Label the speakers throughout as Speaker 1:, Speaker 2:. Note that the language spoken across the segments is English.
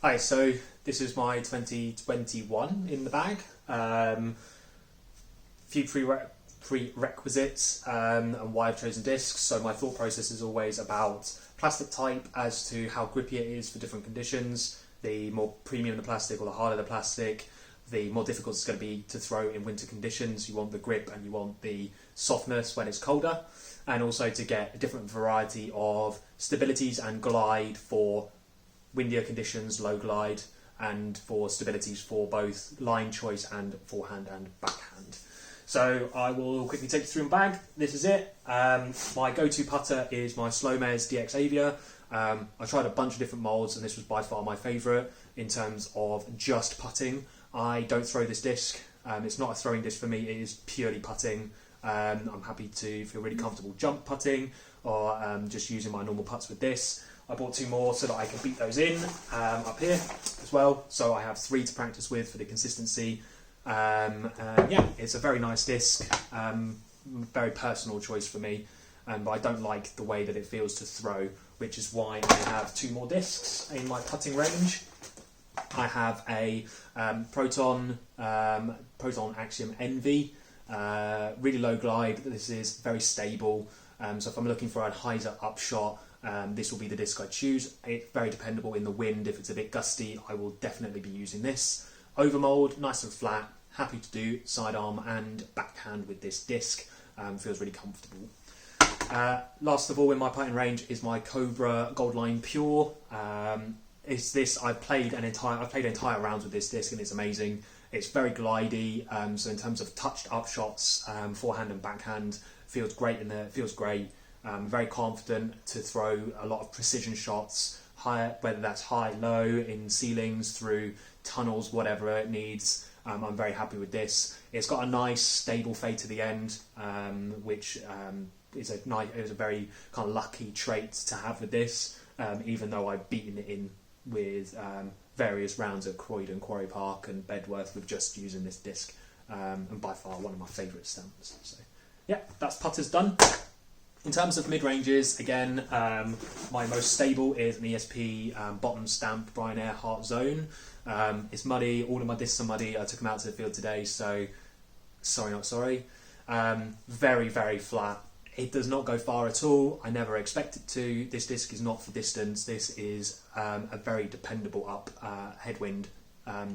Speaker 1: Hi, so this is my 2021 in the bag. Few prerequisites and why I've chosen discs. So my thought process is always about plastic type as to how grippy it is for different conditions. The more premium the plastic or the harder the plastic, the more difficult it's going to be to throw in winter conditions. You want the grip and you want the softness when it's colder, and also to get a different variety of stabilities and glide for windier conditions, low glide, and for stabilities for both line choice and forehand and backhand. So I will quickly take you through my bag. This is it. My go-to putter is my Slowmares DX Aviar. I tried a bunch of different molds and this was by far my favourite in terms of just putting. I don't throw this disc. It's not a throwing disc for me, it is purely putting. I'm happy to feel really comfortable jump putting or just using my normal putts with this. I bought two more so that I can beat those in up here as well. So I have three to practice with for the consistency. Yeah, it's a very nice disc, very personal choice for me, but I don't like the way that it feels to throw, which is why I have two more discs in my putting range. I have a Proton Axiom Envy, really low glide. This is very stable, so if I'm looking for a hyzer upshot, this will be the disc I choose. It's very dependable in the wind. If it's a bit gusty, I will definitely be using this. Overmold, nice and flat, happy to do sidearm and backhand with this disc. Feels really comfortable. Last of all in my putting range is my Cobra Goldline Pure. It's this, I've played entire rounds with this disc and it's amazing. It's very glidey, so in terms of touched up shots, forehand and backhand, feels great in there, feels great. Very confident to throw a lot of precision shots, whether that's high, low, in ceilings, through tunnels, whatever it needs. I'm very happy with this. It's got a nice stable fade to the end, which is a very kind of lucky trait to have with this, even though I've beaten it in with various rounds at Croydon, Quarry Park and Bedworth with just using this disc, and by far one of my favourite stamps. So yeah, that's putters done. In terms of mid-ranges, again, my most stable is an ESP bottom stamp Brian Earhart Zone. It's muddy, all of my discs are muddy. I took them out to the field today, so sorry not sorry. Very, very flat. It does not go far at all. I never expect it to. This disc is not for distance. This is a very dependable up headwind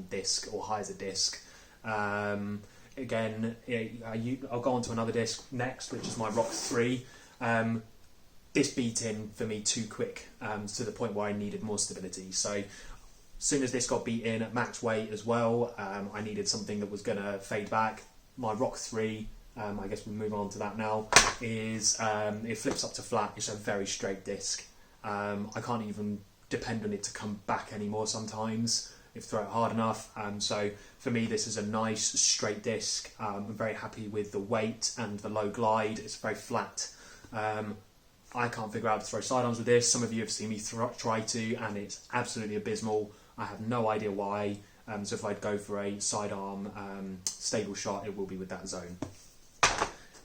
Speaker 1: disc or hyzer disc. Again, I'll go on to another disc next, which is my Rock 3. This beat in for me too quick, to the point where I needed more stability. So as soon as this got beat in at max weight as well, I needed something that was going to fade back. My Rock 3, I guess we'll move on to that now, is it flips up to flat. It's a very straight disc. I can't even depend on it to come back anymore sometimes if throw it hard enough. So for me this is a nice straight disc. I'm very happy with the weight and the low glide. It's very flat. I can't figure out how to throw sidearms with this. Some of you have seen me try to, and it's absolutely abysmal. I have no idea why. So if I'd go for a sidearm stable shot, it will be with that zone.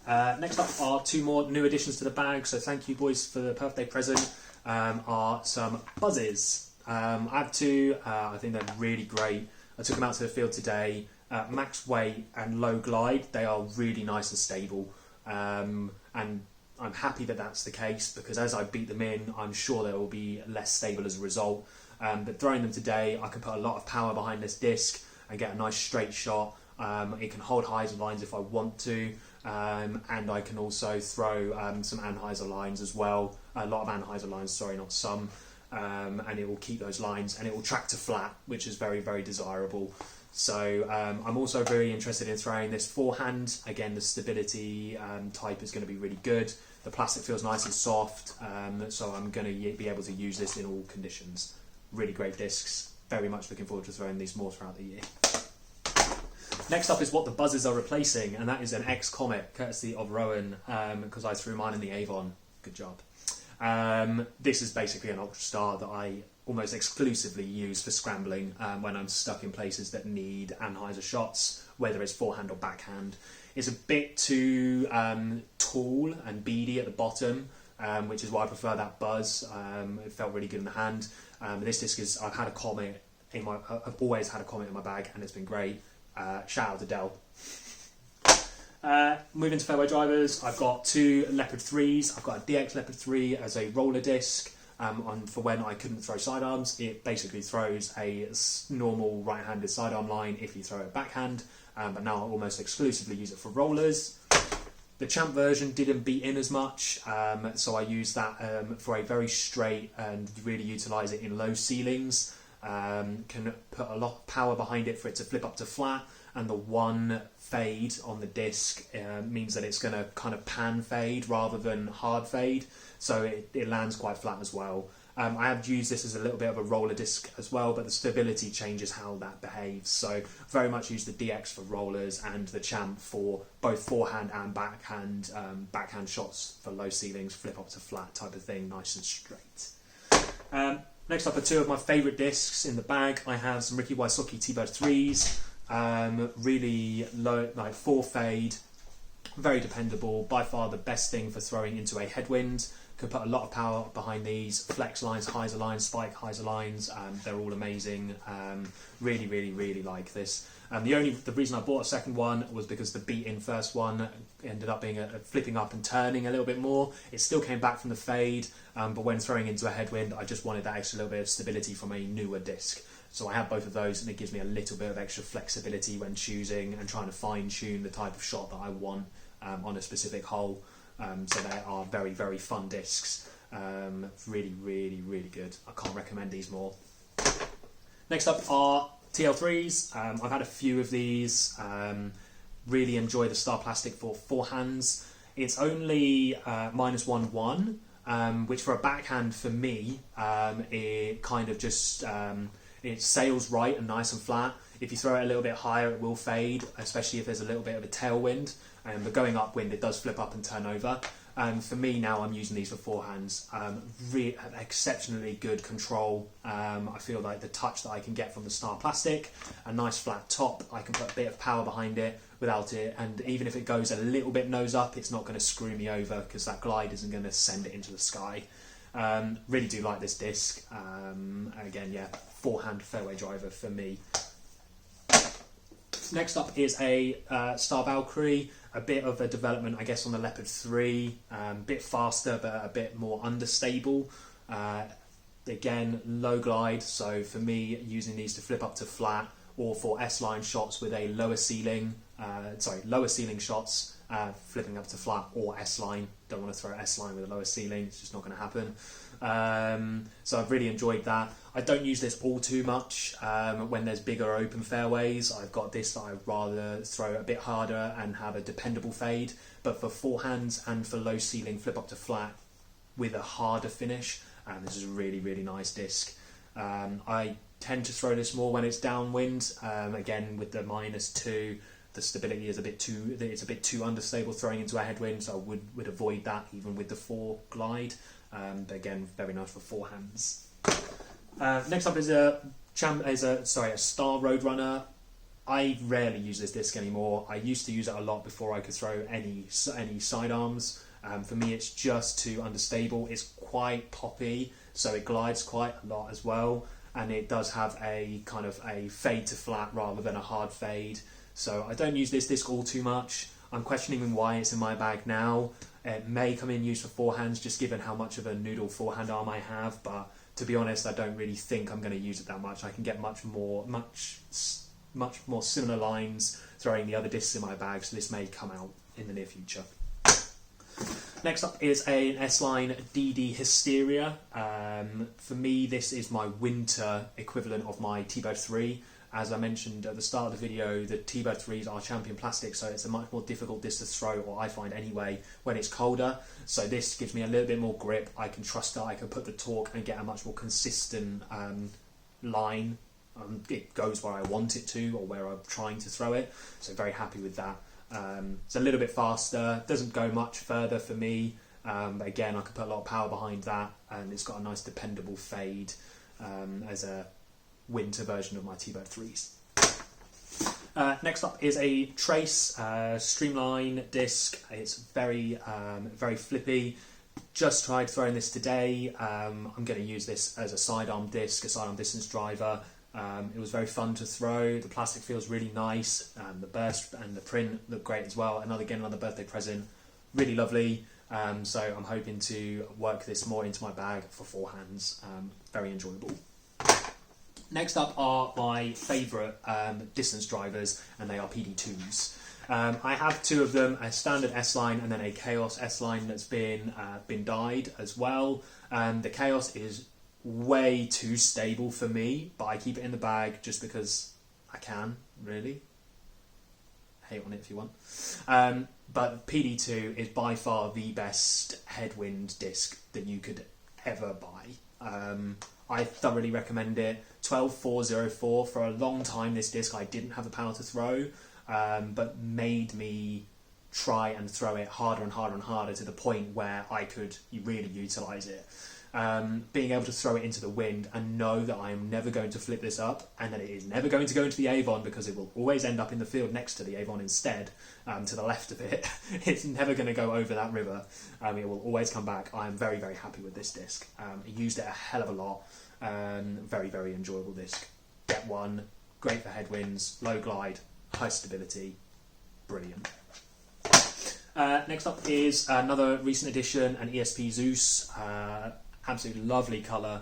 Speaker 1: Next up are two more new additions to the bag. So thank you boys for the birthday present. Are some Buzzes. I have two. I think they're really great. I took them out to the field today. Max weight and low glide. They are really nice and stable. And I'm happy that that's the case, because as I beat them in, I'm sure they will be less stable as a result. But throwing them today, I can put a lot of power behind this disc and get a nice straight shot. It can hold hyzer lines if I want to, and I can also throw some anhyzer lines as well. A lot of anhyzer lines, sorry, not some. And it will keep those lines, and it will track to flat, which is very, very desirable. So I'm also very interested in throwing this forehand. Again, the stability type is going to be really good. The plastic feels nice and soft, so I'm going to be able to use this in all conditions. Really great discs. Very much looking forward to throwing these more throughout the year. Next up is what the Buzzes are replacing, and that is an Comet, courtesy of Rowan, because I threw mine in the Avon. Good job. This is basically an Ultra Star that I almost exclusively use for scrambling when I'm stuck in places that need anhyzer shots, whether it's forehand or backhand. It's a bit too tall and beady at the bottom, which is why I prefer that Buzz. It felt really good in the hand. This disc is, I've had a Comet I've always had a Comet in my bag, and it's been great. Shout out to Dell. Moving to fairway drivers, I've got two Leopard 3s. I've got a DX Leopard 3 as a roller disc. For when I couldn't throw sidearms, it basically throws a normal right-handed sidearm line if you throw it backhand, but now I almost exclusively use it for rollers. The Champ version didn't beat in as much, so I use that for a very straight and really utilise it in low ceilings. Can put a lot of power behind it for it to flip up to flat, and the one fade on the disc means that it's going to kind of pan fade rather than hard fade, so it lands quite flat as well. I have used this as a little bit of a roller disc as well, but the stability changes how that behaves, so very much use the DX for rollers and the Champ for both forehand and backhand shots for low ceilings, flip up to flat type of thing, nice and straight. Next up are two of my favourite discs in the bag. I have some Ricky Wysocki T-Bird 3s, really low, like 4 fade, very dependable, by far the best thing for throwing into a headwind. Could put a lot of power behind these, flex lines, hyzer lines, spike hyzer lines, they're all amazing. Really like this. The reason I bought a second one was because the beat-in first one ended up being a flipping up and turning a little bit more. It still came back from the fade, but when throwing into a headwind, I just wanted that extra little bit of stability from a newer disc. So I have both of those, and it gives me a little bit of extra flexibility when choosing and trying to fine-tune the type of shot that I want on a specific hole. So they are very fun discs. Really good. I can't recommend these more. Next up are TL3s. I've had a few of these. Really enjoy the Star Plastic for forehands. It's only -1/1, which for a backhand for me, it kind of just it sails right and nice and flat. If you throw it a little bit higher, it will fade, especially if there's a little bit of a tailwind. But going upwind, it does flip up and turn over. For me now, I'm using these for forehands. Exceptionally good control. I feel like the touch that I can get from the Star Plastic, a nice flat top, I can put a bit of power behind it without it. And even if it goes a little bit nose up, it's not going to screw me over because that glide isn't going to send it into the sky. Really do like this disc. Again, yeah, forehand fairway driver for me. Next up is a Star Valkyrie, a bit of a development, I guess, on the Leopard 3, a bit faster but a bit more understable. Again, low glide, so for me, using these to flip up to flat or for S-line shots with a lower ceiling shots, flipping up to flat or S-line. Don't want to throw S-line with a lower ceiling, it's just not going to happen. So I've really enjoyed that. I don't use this all too much when there's bigger open fairways. I've got this that I'd rather throw a bit harder and have a dependable fade, but for forehands and for low ceiling flip up to flat with a harder finish, this is a really nice disc. I tend to throw this more when it's downwind. Again, with the -2, the stability is a bit too unstable throwing into a headwind, so I would avoid that even with the 4 glide. But again, very nice for forehands. Next up is a Star Roadrunner. I rarely use this disc anymore. I used to use it a lot before I could throw any sidearms. For me, it's just too unstable. It's quite poppy, so it glides quite a lot as well, and it does have a kind of a fade to flat rather than a hard fade. So I don't use this disc all too much. I'm questioning why it's in my bag now. It may come in use for forehands, just given how much of a noodle forehand arm I have, but to be honest, I don't really think I'm going to use it that much. I can get much more similar lines throwing the other discs in my bag, so this may come out in the near future. Next up is an S-Line DD Hysteria. For me, this is my winter equivalent of my T-Bird 3. As I mentioned at the start of the video, the T-Bird 3s are champion plastic, so it's a much more difficult disc to throw, or I find anyway, when it's colder. So this gives me a little bit more grip. I can trust that I can put the torque and get a much more consistent line. It goes where I want it to, or where I'm trying to throw it. So very happy with that. It's a little bit faster, doesn't go much further for me. But again, I can put a lot of power behind that, and it's got a nice dependable fade as a winter version of my T-Bird 3s. Next up is a Trace Streamline disc. It's very flippy. Just tried throwing this today. I'm going to use this as a sidearm disc, a sidearm distance driver. It was very fun to throw. The plastic feels really nice. The burst and the print look great as well. Another birthday present, really lovely. So I'm hoping to work this more into my bag for forehands. Very enjoyable. Next up are my favourite distance drivers, and they are PD2s. I have two of them, a standard S-line and then a Chaos S-line that's been dyed as well. The Chaos is way too stable for me, but I keep it in the bag just because I can, really. Hate on it if you want. But PD2 is by far the best headwind disc that you could ever buy. I thoroughly recommend it. 12404, for a long time this disc I didn't have the power to throw, but made me try and throw it harder and harder and harder to the point where I could really utilise it. Being able to throw it into the wind and know that I am never going to flip this up, and that it is never going to go into the Avon, because it will always end up in the field next to the Avon instead, to the left of it. It's never going to go over that river. It will always come back. I am very, very happy with this disc. I used it a hell of a lot. Very, very enjoyable disc. Get one. Great for headwinds, low glide, high stability. Brilliant. Next up is another recent addition, an ESP Zeus. Absolutely lovely colour.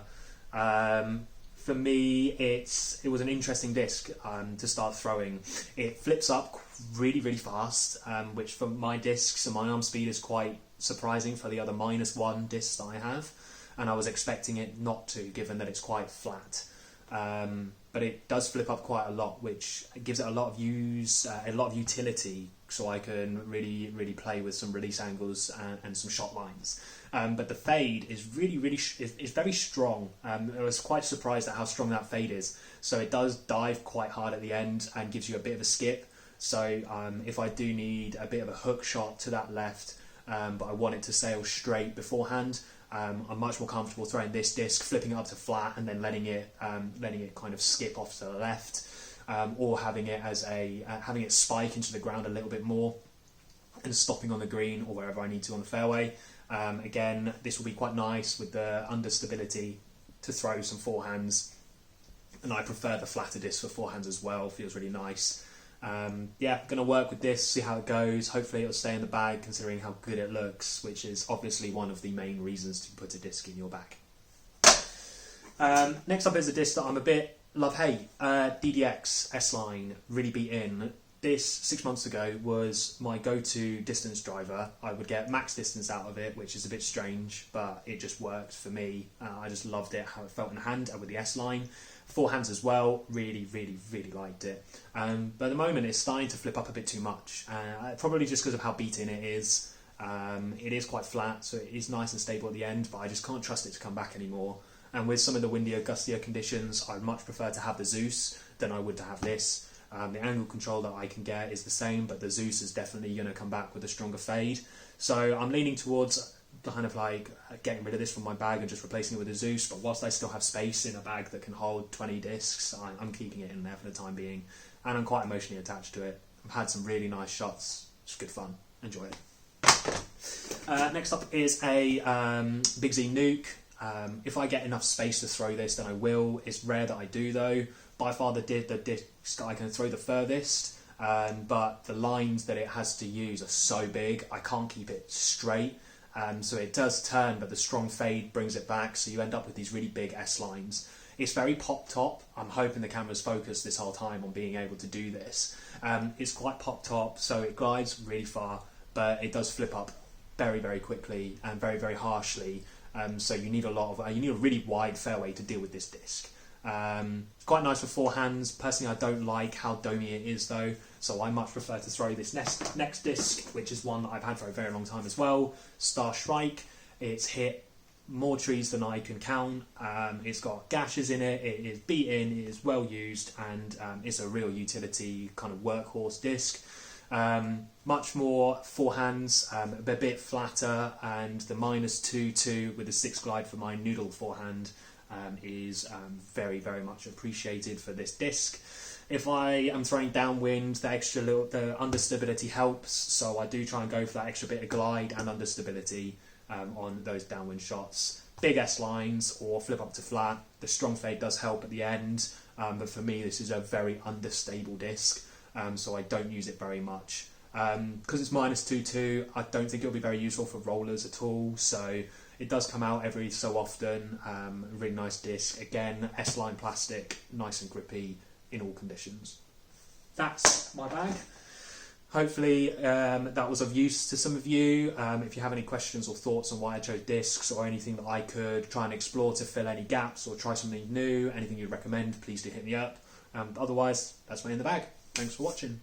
Speaker 1: For me, it was an interesting disc to start throwing. It flips up really, really fast, which for my discs and my arm speed is quite surprising for the other -1 discs that I have. And I was expecting it not to, given that it's quite flat. But it does flip up quite a lot, which gives it a lot of utility, so I can really, really play with some release angles and some shot lines. But the fade is is very strong. I was quite surprised at how strong that fade is. So it does dive quite hard at the end and gives you a bit of a skip. So if I do need a bit of a hook shot to that left, but I want it to sail straight beforehand, I'm much more comfortable throwing this disc, flipping it up to flat, and then letting it kind of skip off to the left, or having it spike into the ground a little bit more, and stopping on the green or wherever I need to on the fairway. Again, this will be quite nice with the understability to throw some forehands, and I prefer the flatter disc for forehands as well. Feels really nice. Yeah, going to work with this, see how it goes. Hopefully it'll stay in the bag, considering how good it looks, which is obviously one of the main reasons to put a disc in your bag. Next up is a disc that I'm a bit love-hate. DDX S-Line, really beat in. This 6 months ago was my go-to distance driver. I would get max distance out of it, which is a bit strange, but it just worked for me. I just loved it, how it felt in hand with the S-Line. Forehands as well, really, really, really liked it. But at the moment it's starting to flip up a bit too much, probably just because of how beaten it is. It is quite flat, so it is nice and stable at the end, but I just can't trust it to come back anymore. And with some of the windier, gustier conditions, I'd much prefer to have the Zeus than I would to have this. The angle control that I can get is the same, but the Zeus is definitely going to come back with a stronger fade. So I'm leaning towards kind of like getting rid of this from my bag and just replacing it with a Zeus, but whilst I still have space in a bag that can hold 20 discs, I'm keeping it in there for the time being, and I'm quite emotionally attached to it. I've had some really nice shots. It's good fun. Enjoy it. Next up is a Big Z Nuke. If I get enough space to throw this, then I will. It's rare that I do, though. By far the disc I can throw the furthest, but the lines that it has to use are so big, I can't keep it straight. So it does turn, but the strong fade brings it back, so you end up with these really big S-lines. It's very pop-top. I'm hoping the camera's focused this whole time on being able to do this. It's quite pop-top, so it glides really far, but it does flip up very, very quickly and very, very harshly. So you need a really wide fairway to deal with this disc. It's quite nice for forehands. Personally, I don't like how domey it is, though, so I much prefer to throw this next disc, which is one that I've had for a very long time as well, Star Shryke. It's hit more trees than I can count. It's got gashes in it, it is beaten, it is well used, and it's a real utility kind of workhorse disc. Much more forehands, a bit flatter, and the -2 with a 6 glide for my noodle forehand is very, very much appreciated for this disc. If I am throwing downwind, the understability helps, so I do try and go for that extra bit of glide and understability on those downwind shots. Big S lines or flip up to flat. The strong fade does help at the end. but for me this is a very understable disc, so I don't use it very much. Because it's -2.2, I don't think it'll be very useful for rollers at all, so it does come out every so often. Really nice disc, again, S-line plastic, nice and grippy in all conditions. That's my bag. Hopefully that was of use to some of you. If you have any questions or thoughts on why I chose discs, or anything that I could try and explore to fill any gaps or try something new, anything you'd recommend, please do hit me up. Otherwise, that's my in the bag. Thanks for watching.